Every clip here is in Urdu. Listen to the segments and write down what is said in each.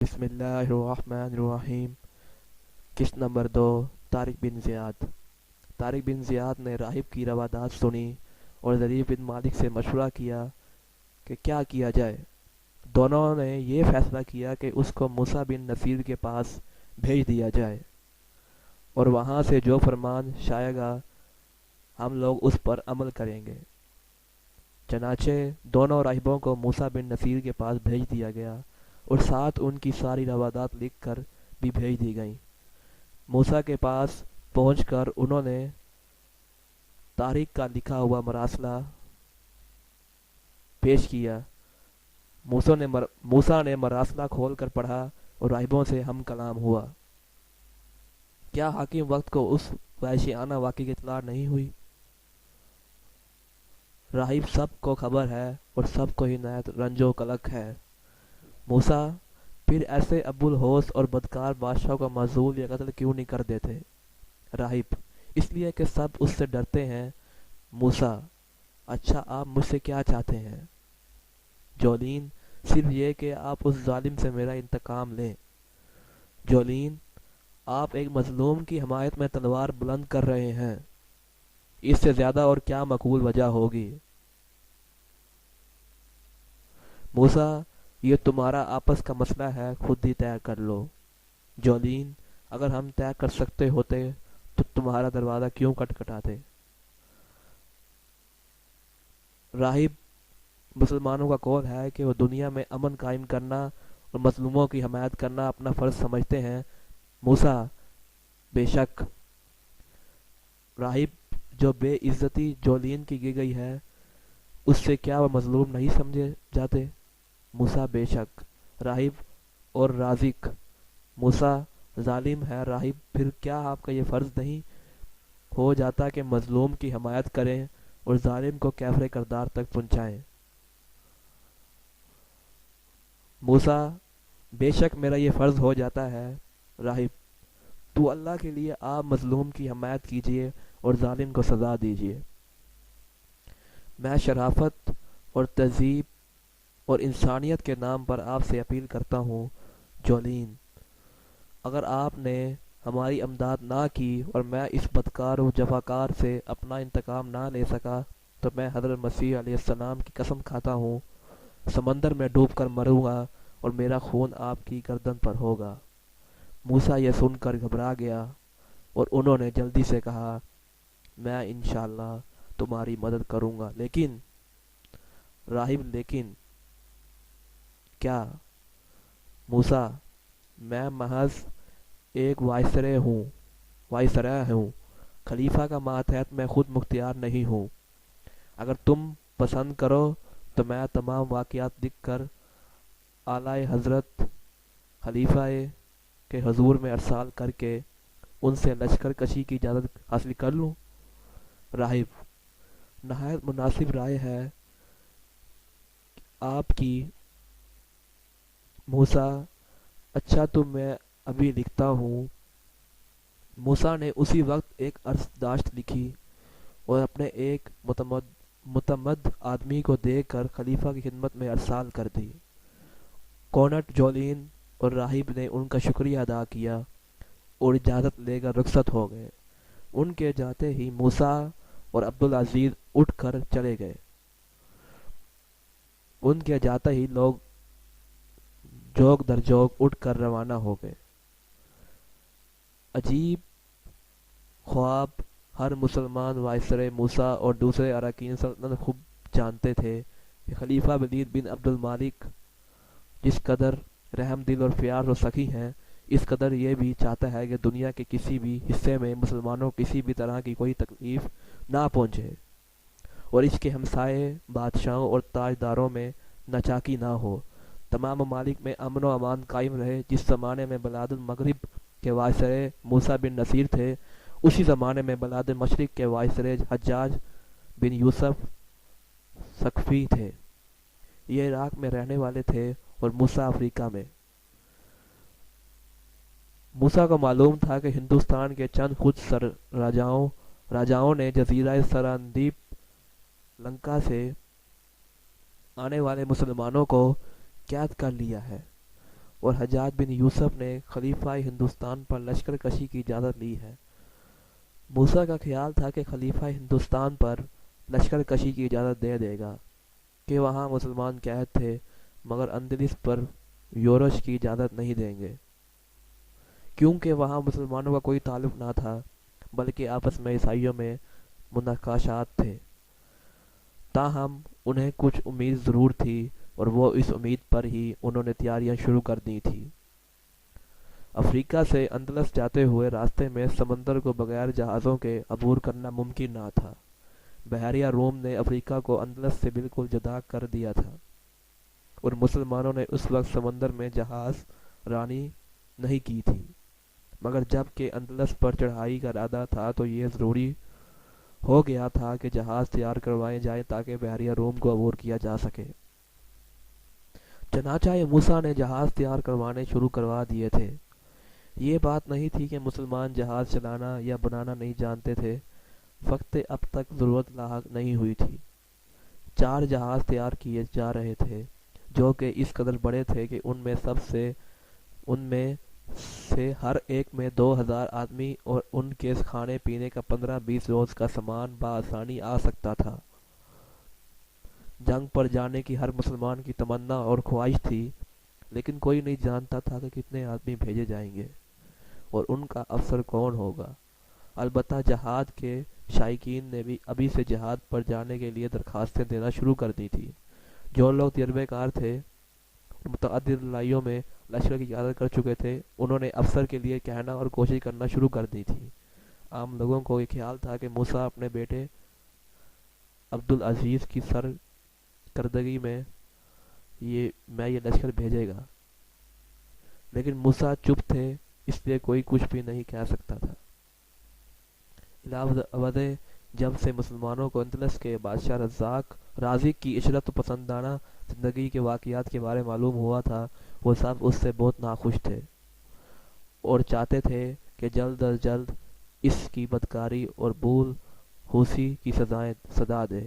بسم اللہ الرحمن الرحیم۔ قسط نمبر 2، طارق بن زیاد۔ طارق بن زیاد نے راہب کی روادات سنی اور ظریف بن مالک سے مشورہ کیا کہ کیا کیا جائے۔ دونوں نے یہ فیصلہ کیا کہ اس کو موسیٰ بن نصیر کے پاس بھیج دیا جائے اور وہاں سے جو فرمان شائے گا ہم لوگ اس پر عمل کریں گے۔ چنانچہ دونوں راہبوں کو موسیٰ بن نصیر کے پاس بھیج دیا گیا اور ساتھ ان کی ساری روادات لکھ کر بھی بھیج دی گئیں۔ موسیٰ کے پاس پہنچ کر انہوں نے طارق کا لکھا ہوا مراسلہ پیش کیا۔ موسیٰ نے مراسلہ کھول کر پڑھا اور راہبوں سے ہم کلام ہوا۔ کیا حاکم وقت کو اس وحشیانہ واقعے کی اطلاع نہیں ہوئی؟ راہب سب کو خبر ہے اور سب کو ہی نہایت رنج و قلق ہے۔ موسیٰ پھر ایسے ابو الہوس اور بدکار بادشاہ کو معزول یا قتل کیوں نہیں کر دیتے؟ راہب: اس لیے کہ سب اس سے ڈرتے ہیں۔ موسیٰ: اچھا، آپ مجھ سے کیا چاہتے ہیں؟ جولین: صرف یہ کہ آپ اس ظالم سے میرا انتقام لیں۔ جولین: آپ ایک مظلوم کی حمایت میں تلوار بلند کر رہے ہیں، اس سے زیادہ اور کیا معقول وجہ ہوگی؟ موسیٰ: یہ تمہارا آپس کا مسئلہ ہے، خود ہی طے کر لو۔ جولین: اگر ہم طے کر سکتے ہوتے تو تمہارا دروازہ کیوں کھٹکھٹاتے؟ راہب: مسلمانوں کا قول ہے کہ وہ دنیا میں امن قائم کرنا اور مظلوموں کی حمایت کرنا اپنا فرض سمجھتے ہیں۔ موسیٰ: بے شک۔ راہب: جو بے عزتی جولین کی کی گئی ہے اس سے کیا وہ مظلوم نہیں سمجھے جاتے؟ موسیٰ: بے شک۔ راہب اور رازق: موسیٰ: ظالم ہے راہب، پھر کیا آپ کا یہ فرض نہیں ہو جاتا کہ مظلوم کی حمایت کریں اور ظالم کو کیفر کردار تک پہنچائیں؟ موسیٰ: بے شک میرا یہ فرض ہو جاتا ہے۔ راہب: تو اللہ کے لیے آپ مظلوم کی حمایت کیجیے اور ظالم کو سزا دیجیے۔ میں شرافت اور تہذیب اور انسانیت کے نام پر آپ سے اپیل کرتا ہوں۔ جولین: اگر آپ نے ہماری امداد نہ کی اور میں اس بدکار و جفاکار سے اپنا انتقام نہ لے سکا تو میں حضرت مسیح علیہ السلام کی قسم کھاتا ہوں سمندر میں ڈوب کر مروں گا اور میرا خون آپ کی گردن پر ہوگا۔ موسیٰ یہ سن کر گھبرا گیا اور انہوں نے جلدی سے کہا، میں انشاءاللہ تمہاری مدد کروں گا، لیکن… راہب: لیکن کیا؟ موسیٰ: میں محض ایک وائسرا ہوں، خلیفہ کا ماتحت میں خود مختار نہیں ہوں۔ اگر تم پسند کرو تو میں تمام واقعات لکھ کر اعلی حضرت خلیفہ کے حضور میں ارسال کر کے ان سے لشکر کشی کی اجازت حاصل کر لوں۔ راہب: نہایت مناسب رائے ہے آپ کی۔ موسیٰ: اچھا تو میں ابھی لکھتا ہوں۔ موسیٰ نے اسی وقت ایک عرض داشت لکھی اور اپنے ایک متمد آدمی کو دے کر خلیفہ کی خدمت میں ارسال کر دی۔ کونٹ جولین اور راہب نے ان کا شکریہ ادا کیا اور اجازت لے کر رخصت ہو گئے۔ ان کے جاتے ہی موسیٰ اور عبدالعزیز اٹھ کر چلے گئے۔ ان کے جاتے ہی لوگ جوگ در جوگ اٹھ کر روانہ ہو گئے۔ عجیب خواب ہر مسلمان وائسرے موسیٰ اور دوسرے اراکین سلطنت خوب جانتے تھے کہ خلیفہ ولید بن عبد الملک جس قدر رحم دل اور فیاض و سخی ہیں، اس قدر یہ بھی چاہتا ہے کہ دنیا کے کسی بھی حصے میں مسلمانوں کو کسی بھی طرح کی کوئی تکلیف نہ پہنچے اور اس کے ہمسائے بادشاہوں اور تاجداروں میں ناچاکی نہ ہو۔ تمام ممالک میں امن و امان قائم رہے۔ جس زمانے میں بلاد المغرب کے وائسرے موسیٰ بن نصیر تھے، اسی زمانے میں بلاد مشرق کے وائسرے حجاج بن یوسف ثقفی تھے۔ یہ عراق میں رہنے والے تھے اور موسیٰ افریقہ میں۔ موسیٰ کو معلوم تھا کہ ہندوستان کے چند خود سر راجاؤں نے جزیرہ سرندیپ لنکا سے آنے والے مسلمانوں کو قید کر لیا ہے اور حجاج بن یوسف نے خلیفہ ہندوستان پر لشکر کشی کی اجازت لی ہے۔ موسیٰ کا خیال تھا کہ خلیفہ ہندوستان پر لشکر کشی کی اجازت دے دے گا کہ وہاں مسلمان قید تھے، مگر اندلس پر یورش کی اجازت نہیں دیں گے، کیونکہ وہاں مسلمانوں کا کوئی تعلق نہ تھا بلکہ آپس میں عیسائیوں میں مناقشات تھے۔ تاہم انہیں کچھ امید ضرور تھی، اور وہ اس امید پر ہی انہوں نے تیاریاں شروع کر دی تھی۔ افریقہ سے اندلس جاتے ہوئے راستے میں سمندر کو بغیر جہازوں کے عبور کرنا ممکن نہ تھا۔ بحیرہ روم نے افریقہ کو اندلس سے بالکل جدا کر دیا تھا، اور مسلمانوں نے اس وقت سمندر میں جہاز رانی نہیں کی تھی، مگر جب کہ اندلس پر چڑھائی کا ارادہ تھا تو یہ ضروری ہو گیا تھا کہ جہاز تیار کروائے جائیں تاکہ بحیرہ روم کو عبور کیا جا سکے۔ چنانچہ موسیٰ نے جہاز تیار کروانے شروع کروا دیے تھے۔ یہ بات نہیں تھی کہ مسلمان جہاز چلانا یا بنانا نہیں جانتے تھے، فقط اب تک ضرورت لاحق نہیں ہوئی تھی۔ 4 جہاز تیار کیے جا رہے تھے، جو کہ اس قدر بڑے تھے کہ ان میں سے ہر ایک میں 2000 آدمی اور ان کے کھانے پینے کا 15-20 روز کا سامان بآسانی آ سکتا تھا۔ جنگ پر جانے کی ہر مسلمان کی تمنا اور خواہش تھی، لیکن کوئی نہیں جانتا تھا کہ کتنے آدمی بھیجے جائیں گے اور ان کا افسر کون ہوگا۔ البتہ جہاد کے شائقین نے بھی ابھی سے جہاد پر جانے کے لیے درخواستیں دینا شروع کر دی تھی۔ جو لوگ تجربے کار تھے اور متعدد لڑائیوں میں لشکر کی قیادت کر چکے تھے، انہوں نے افسر کے لیے کہنا اور کوشش کرنا شروع کر دی تھی۔ عام لوگوں کو یہ خیال تھا کہ موسیٰ اپنے بیٹے عبدالعزیز کی سرکردگی میں یہ لشکر بھیجے گا، لیکن موسیٰ چپ تھے، اس لیے کوئی کچھ بھی نہیں کہہ سکتا تھا۔ علاوہ جب سے مسلمانوں کو اندلس کے بادشاہ رازق کی عشرت و پسندانہ زندگی کے واقعات کے بارے معلوم ہوا تھا، وہ سب اس سے بہت ناخوش تھے اور چاہتے تھے کہ جلد از جلد اس کی بدکاری اور بھول ہوسی کی سزا دے۔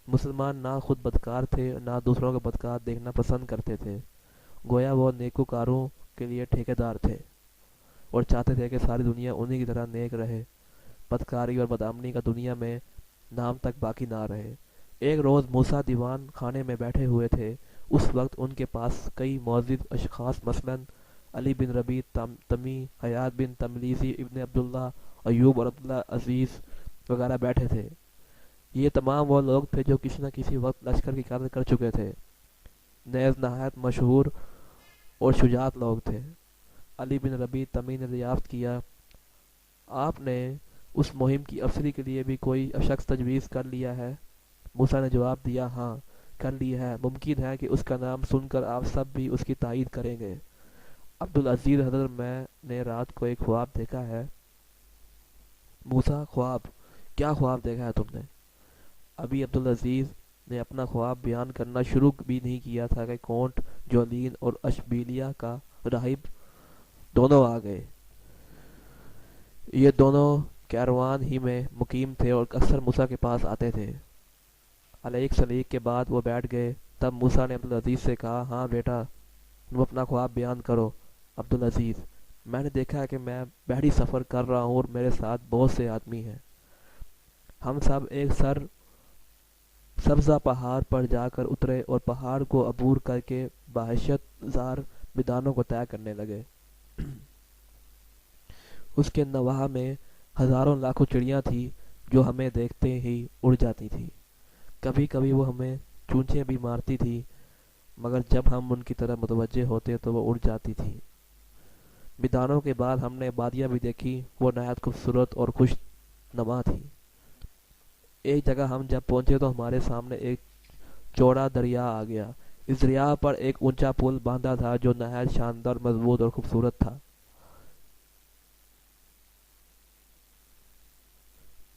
مسلمان نہ خود بدکار تھے، نہ دوسروں کا بدکار دیکھنا پسند کرتے تھے، گویا وہ نیکوکاروں کے لیے ٹھیکیدار تھے اور چاہتے تھے کہ ساری دنیا انہی کی طرح نیک رہے، بدکاری اور بدامنی کا دنیا میں نام تک باقی نہ رہے۔ ایک روز موسیٰ دیوان خانے میں بیٹھے ہوئے تھے۔ اس وقت ان کے پاس کئی معزز اشخاص مثلاً علی بن ربیع تمی، حیات بن تملیسی، ابن عبداللہ، ایوب اور عبدالعزیز وغیرہ بیٹھے تھے۔ یہ تمام وہ لوگ تھے جو کسی نہ کسی وقت لشکر کی قیادت کر چکے تھے، نیز نہایت مشہور اور شجاع لوگ تھے۔ علی بن ربیع تمی نے دریافت کیا، آپ نے اس مہم کی افسری کے لیے بھی کوئی شخص تجویز کر لیا ہے؟ موسیٰ نے جواب دیا، ہاں کر لی ہے، ممکن ہے کہ اس کا نام سن کر آپ سب بھی اس کی تائید کریں گے۔ عبدالعزیز، حضرت میں نے رات کو ایک خواب دیکھا ہے۔ موسیٰ، خواب؟ کیا خواب دیکھا ہے تم نے؟ ابھی عبدالعزیز نے اپنا خواب بیان کرنا شروع بھی نہیں کیا تھا کہ کونٹ جولین اور اشبیلیہ کا راہب دونوں آ گئے۔ یہ دونوں کیروان ہی میں مقیم تھے اور اکثر موسیٰ کے پاس آتے تھے۔ علیق سلیق کے بعد وہ بیٹھ گئے۔ تب موسیٰ نے عبدالعزیز سے کہا، ہاں بیٹا، تم اپنا خواب بیان کرو۔ عبدالعزیز، میں نے دیکھا ہے کہ میں بحری سفر کر رہا ہوں اور میرے ساتھ بہت سے آدمی ہیں۔ ہم سب ایک سبزہ پہاڑ پر جا کر اترے اور پہاڑ کو عبور کر کے بحیثیت زار میدانوں کو طے کرنے لگے۔ اس کے نواح میں ہزاروں لاکھوں چڑیاں تھیں جو ہمیں دیکھتے ہی اڑ جاتی تھیں۔ کبھی کبھی وہ ہمیں چونچیں بھی مارتی تھیں، مگر جب ہم ان کی طرف متوجہ ہوتے تو وہ اڑ جاتی تھیں۔ میدانوں کے بعد ہم نے وادیاں بھی دیکھی، وہ نہایت خوبصورت اور خوش نما تھی۔ ایک جگہ ہم جب پہنچے تو ہمارے سامنے ایک چوڑا دریا آ گیا۔ اس دریا پر ایک اونچا پل باندھا تھا جو نہایت شاندار، مضبوط اور خوبصورت تھا۔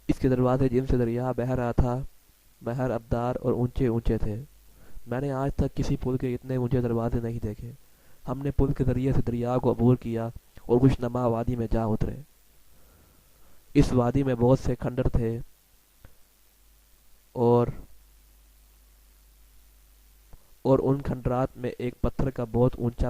اس کے دروازے جن سے دریا بہہ رہا تھا مہر ابدار اور اونچے اونچے تھے۔ میں نے آج تک کسی پل کے اتنے اونچے دروازے نہیں دیکھے۔ ہم نے پل کے ذریعے سے دریا کو عبور کیا اور خوش نما وادی میں جا اترے۔ اس وادی میں بہت سے کھنڈر تھے اور ان کھنڈرات میں ایک پتھر کا بہت اونچا